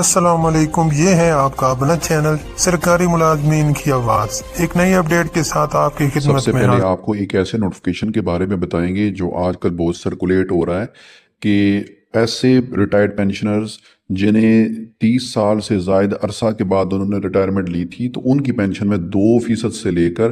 السلام علیکم، یہ ہے آپ کا اپنا چینل سرکاری ملازمین کی آواز، ایک نئی اپڈیٹ کے ساتھ آپ کی سب خدمت سے میں پہلے حاضر۔ آپ کو ایک ایسے نوٹیفیکیشن کے بارے میں بتائیں گے جو آج کل بہت سرکولیٹ ہو رہا ہے کہ ایسے ریٹائرڈ پینشنرز جنہیں 30 سال سے زائد عرصہ کے بعد انہوں نے ریٹائرمنٹ لی تھی تو ان کی پینشن میں 2% سے لے کر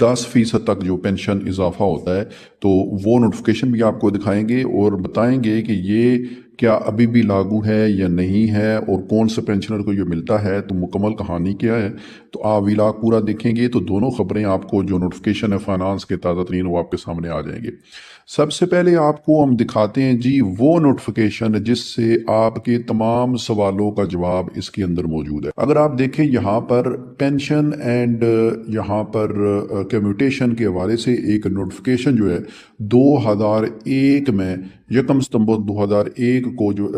10% تک جو پینشن اضافہ ہوتا ہے، تو وہ نوٹیفیکیشن بھی آپ کو دکھائیں گے اور بتائیں گے کہ یہ کیا ابھی بھی لاگو ہے یا نہیں ہے اور کون سے پینشنر کو یہ ملتا ہے، تو مکمل کہانی کیا ہے۔ تو آپ ویلاگ پورا دیکھیں گے تو دونوں خبریں آپ کو جو نوٹیفیکیشن ہے فائنانس کے تازہ ترین وہ آپ کے سامنے آ جائیں گے۔ سب سے پہلے آپ کو ہم دکھاتے ہیں جی وہ نوٹیفیکیشن جس سے آپ کے تمام سوالوں کا جواب اس کے اندر موجود ہے۔ اگر آپ دیکھیں یہاں پر پینشن اینڈ یہاں پر کمیوٹیشن کے حوالے سے ایک نوٹیفیکیشن جو ہے 2001 میں 1 ستمبر 2001 کو جو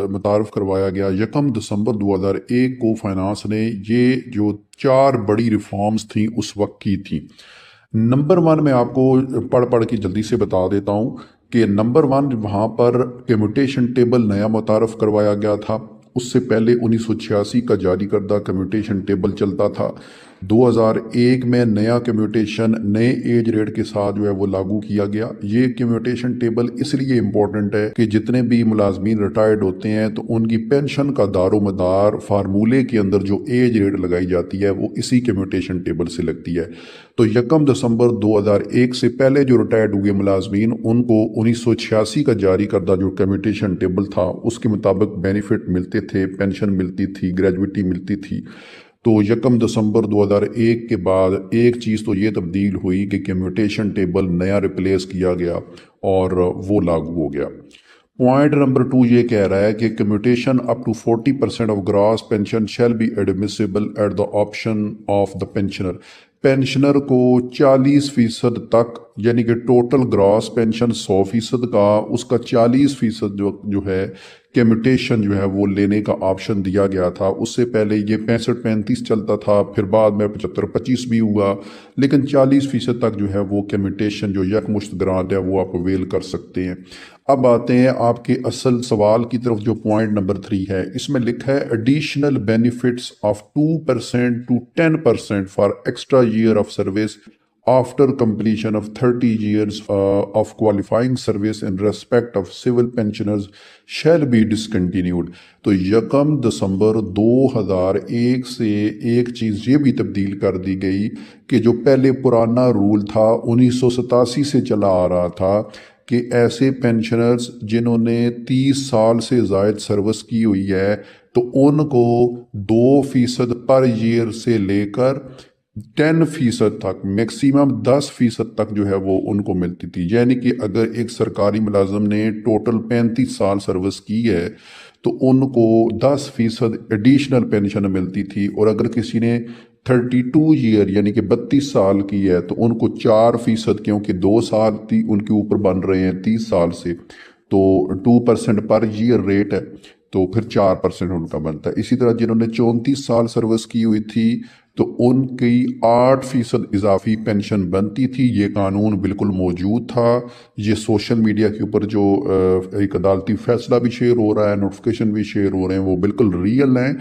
متعارف کروایا گیا، 1 دسمبر 2001 کو فائنانس نے یہ جو 4 بڑی ریفارمز تھیں اس وقت کی تھیں۔ نمبر 1 میں آپ کو پڑھ کے جلدی سے بتا دیتا ہوں کہ نمبر 1 وہاں پر کمیوٹیشن ٹیبل نیا متعارف کروایا گیا تھا۔ اس سے پہلے 1986 کا جاری کردہ کمیوٹیشن ٹیبل چلتا تھا۔ 2001 میں نیا کمیوٹیشن نئے ایج ریٹ کے ساتھ جو ہے وہ لاگو کیا گیا۔ یہ کمیوٹیشن ٹیبل اس لیے امپورٹنٹ ہے کہ جتنے بھی ملازمین ریٹائرڈ ہوتے ہیں تو ان کی پینشن کا دار و مدار فارمولے کے اندر جو ایج ریٹ لگائی جاتی ہے وہ اسی کمیوٹیشن ٹیبل سے لگتی ہے۔ تو 1 دسمبر 2001 سے پہلے جو ریٹائرڈ ہوئے ملازمین ان کو 1986 کا جاری کردہ جو کمیوٹیشن ٹیبل تھا اس کے مطابق بینیفٹ ملتے تھے، پینشن ملتی تھی، گریجویٹی ملتی تھی۔ تو 1 دسمبر 2001 کے بعد ایک چیز تو یہ تبدیل ہوئی کہ کمیوٹیشن ٹیبل نیا ریپلیس کیا گیا اور وہ لاگو ہو گیا۔ پوائنٹ نمبر 2 یہ کہہ رہا ہے کہ commutation up to 40% of gross pension shall be admissible at the option of the pensioner. Pensioner کو 40% تک، یعنی کہ ٹوٹل گراس پینشن 100% کا، اس کا 40% جو ہے کمیوٹیشن جو ہے وہ لینے کا آپشن دیا گیا تھا۔ اس سے پہلے یہ 65-35 چلتا تھا، پھر بعد میں 75-25 بھی ہوا، لیکن 40% تک جو ہے وہ کمیوٹیشن جو یکمشت گرانٹ ہے وہ آپ اویل کر سکتے ہیں۔ اب آتے ہیں آپ کے اصل سوال کی طرف جو پوائنٹ نمبر 3 ہے، اس میں لکھا ہے additional benefits of 2% to 10% for extra year of service after completion of 30 years of qualifying service in respect of civil pensioners shall be discontinued۔ تو 1 دسمبر 2001 سے ایک چیز یہ بھی تبدیل کر دی گئی کہ جو پہلے پرانا رول تھا 1987 سے چلا آ رہا تھا کہ ایسے پینشنرز جنہوں نے 30 سال سے زائد سروس کی ہوئی ہے تو ان کو 2% پر ایئر سے لے کر 10% تک، میکسیمم 10% تک جو ہے وہ ان کو ملتی تھی۔ یعنی کہ اگر ایک سرکاری ملازم نے ٹوٹل 35 سال سروس کی ہے تو ان کو 10% ایڈیشنل پینشن ملتی تھی، اور اگر کسی نے 32 ایئر یعنی کہ 32 سال کی ہے تو ان کو 4%، کیونکہ 2 سال ان کے اوپر بن رہے ہیں 30 سال سے، تو 2% پر ایئر ریٹ ہے تو پھر 4% ان کا بنتا ہے۔ اسی طرح جنہوں نے 34 سال سروس کی ہوئی تھی تو ان کی 8% اضافی پینشن بنتی تھی۔ یہ قانون بالکل موجود تھا، یہ سوشل میڈیا کے اوپر جو ایک عدالتی فیصلہ بھی شیئر ہو رہا ہے، نوٹیفیکیشن بھی شیئر ہو رہے ہیں، وہ بالکل ریئل ہیں۔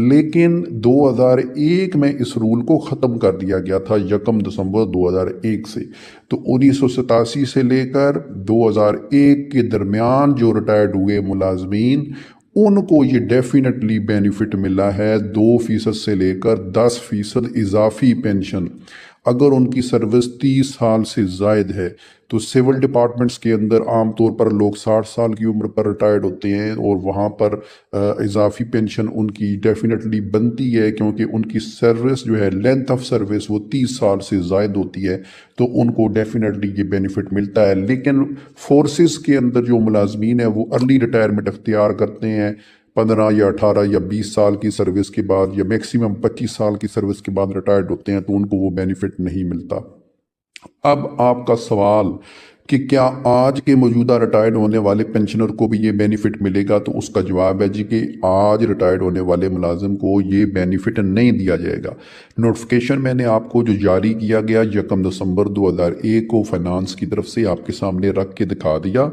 لیکن 2001 میں اس رول کو ختم کر دیا گیا تھا 1 دسمبر 2001 سے۔ تو 1987 سے لے کر 2001 کے درمیان جو ریٹائرڈ ہوئے ملازمین ان کو یہ ڈیفینیٹلی بینیفٹ ملا ہے 2% سے لے کر 10% اضافی پینشن۔ اگر ان کی سروس 30 سال سے زائد ہے تو سول ڈپارٹمنٹس کے اندر عام طور پر لوگ 60 سال کی عمر پر ریٹائرڈ ہوتے ہیں، اور وہاں پر اضافی پینشن ان کی ڈیفینیٹلی بنتی ہے، کیونکہ ان کی سروس جو ہے لینتھ آف سروس وہ 30 سال سے زائد ہوتی ہے، تو ان کو ڈیفینیٹلی یہ بینیفٹ ملتا ہے۔ لیکن فورسز کے اندر جو ملازمین ہیں وہ ارلی ریٹائرمنٹ اختیار کرتے ہیں 15 یا 18 یا 20 سال کی سروس کے بعد، یا میکسیمم 25 سال کی سروس کے بعد ریٹائرڈ ہوتے ہیں، تو ان کو وہ بینیفٹ نہیں ملتا۔ اب آپ کا سوال کہ کیا آج کے موجودہ ریٹائرڈ ہونے والے پینشنر کو بھی یہ بینیفٹ ملے گا، تو اس کا جواب ہے جی کہ آج ریٹائرڈ ہونے والے ملازم کو یہ بینیفٹ نہیں دیا جائے گا۔ نوٹیفیکیشن میں نے آپ کو جو جاری کیا گیا 1 دسمبر 2001 کو فائنانس کی طرف سے آپ کے سامنے رکھ کے دکھا دیا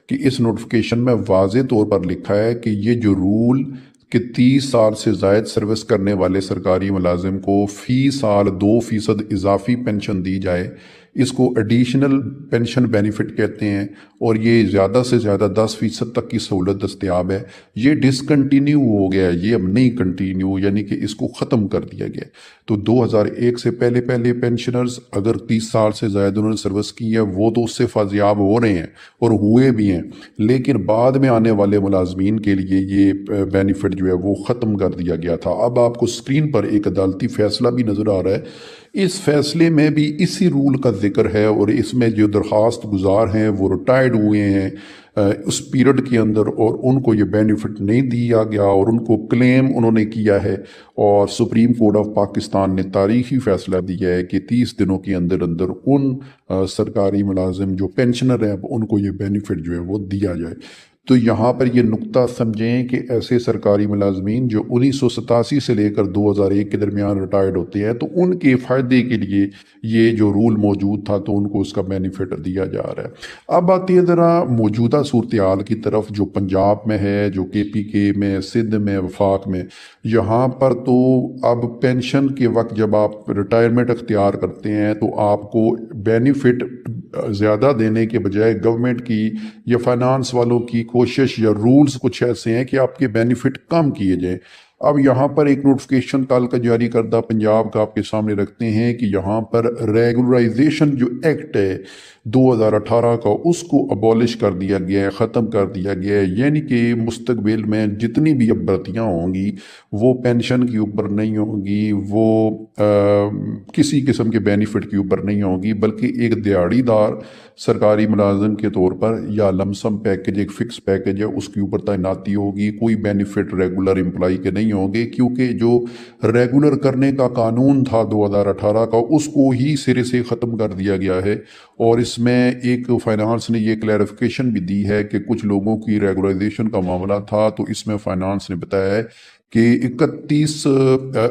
کہ اس نوٹیفیکیشن میں واضح طور پر لکھا ہے کہ یہ جو رول کہ 30 سال سے زائد سروس کرنے والے سرکاری ملازم کو فی سال 2% اضافی پینشن دی جائے. اس کو ایڈیشنل پینشن بینیفٹ کہتے ہیں اور یہ زیادہ سے زیادہ 10% تک کی سہولت دستیاب ہے. یہ ڈسکنٹینیو ہو گیا ہے، یہ اب نہیں کنٹینیو، یعنی کہ اس کو ختم کر دیا گیا. تو 2001 سے پہلے پینشنرز اگر 30 سال سے زائد انہوں نے سروس کی ہے وہ تو اس سے فازیاب ہو رہے ہیں اور ہوئے بھی ہیں، لیکن بعد میں آنے والے ملازمین کے لیے یہ بینیفٹ جو ہے وہ ختم کر دیا گیا تھا. اب آپ کو اسکرین پر ایک عدالتی فیصلہ بھی نظر آ رہا ہے. اس فیصلے میں بھی اسی رول کا ذکر ہے اور اس میں جو درخواست گزار ہیں وہ ریٹائرڈ ہوئے ہیں اس پیریڈ کے اندر اور ان کو یہ بینیفٹ نہیں دیا گیا اور ان کو کلیم انہوں نے کیا ہے. اور سپریم کورٹ آف پاکستان نے تاریخی فیصلہ دیا ہے کہ 30 دنوں کے اندر ان سرکاری ملازم جو پینشنر ہیں ان کو یہ بینیفٹ جو ہے وہ دیا جائے. تو یہاں پر یہ نقطہ سمجھیں کہ ایسے سرکاری ملازمین جو 1987 سے لے کر 2001 کے درمیان ریٹائرڈ ہوتے ہیں تو ان کے فائدے کے لیے یہ جو رول موجود تھا تو ان کو اس کا بینیفٹ دیا جا رہا ہے. اب آتی ہے ذرا موجودہ صورتحال کی طرف جو پنجاب میں ہے، جو KPK میں، سندھ میں، وفاق میں. یہاں پر تو اب پینشن کے وقت جب آپ ریٹائرمنٹ اختیار کرتے ہیں تو آپ کو بینیفٹ زیادہ دینے کے بجائے گورنمنٹ کی یا فائنانس والوں کی کوشش یا رولز کچھ ایسے ہیں کہ آپ کے بینیفٹ کم کیے جائیں. اب یہاں پر ایک نوٹیفیکیشن کل کا جاری کردہ پنجاب کا آپ کے سامنے رکھتے ہیں کہ یہاں پر ریگولرائزیشن جو ایکٹ ہے 2018 کا اس کو ابالش کر دیا گیا ہے، ختم کر دیا گیا ہے. یعنی کہ مستقبل میں جتنی بھی اب بھرتیاں ہوں گی وہ پینشن کے اوپر نہیں ہوں گی، وہ کسی قسم کے بینیفٹ کے اوپر نہیں ہوں گی، بلکہ ایک دیہڑی دار سرکاری ملازم کے طور پر یا لمسم پیکج ایک فکس پیکج ہے اس کے اوپر تعیناتی ہوگی. کوئی بینیفٹ ریگولر امپلائی کے نہیں ہوں گے کیونکہ جو ریگولر کرنے کا قانون تھا 2018 کا اس کو ہی سرے سے ختم کر دیا گیا ہے. اور اس میں ایک فائنانس نے یہ کلیریفیکیشن بھی دی ہے کہ کچھ لوگوں کی ریگولرائزیشن کا معاملہ تھا تو اس میں فائنانس نے بتایا ہے کہ 31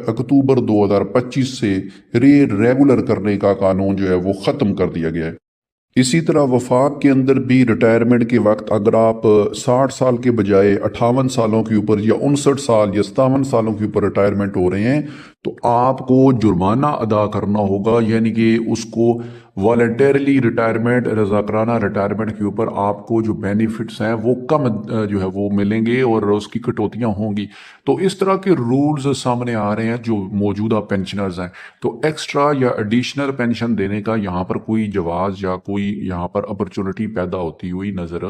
اکتوبر 2025 سے ریگولر کرنے کا قانون جو ہے وہ ختم کر دیا گیا ہے. اسی طرح وفاق کے اندر بھی ریٹائرمنٹ کے وقت اگر آپ 60 سال کے بجائے 58 سالوں کے اوپر یا 59 سال یا 57 سالوں کے اوپر ریٹائرمنٹ ہو رہے ہیں تو آپ کو جرمانہ ادا کرنا ہوگا. یعنی کہ اس کو والنٹیرلی ریٹائرمنٹ، رضاکارانہ ریٹائرمنٹ کے اوپر آپ کو جو بینیفٹس ہیں وہ کم جو ہے وہ ملیں گے اور اس کی کٹوتیاں ہوں گی. تو اس طرح کے رولز سامنے آ رہے ہیں جو موجودہ پینشنرز ہیں. تو ایکسٹرا یا ایڈیشنل پینشن دینے کا یہاں پر کوئی جواز یا کوئی یہاں پر اپرچونٹی پیدا ہوتی ہوئی نظر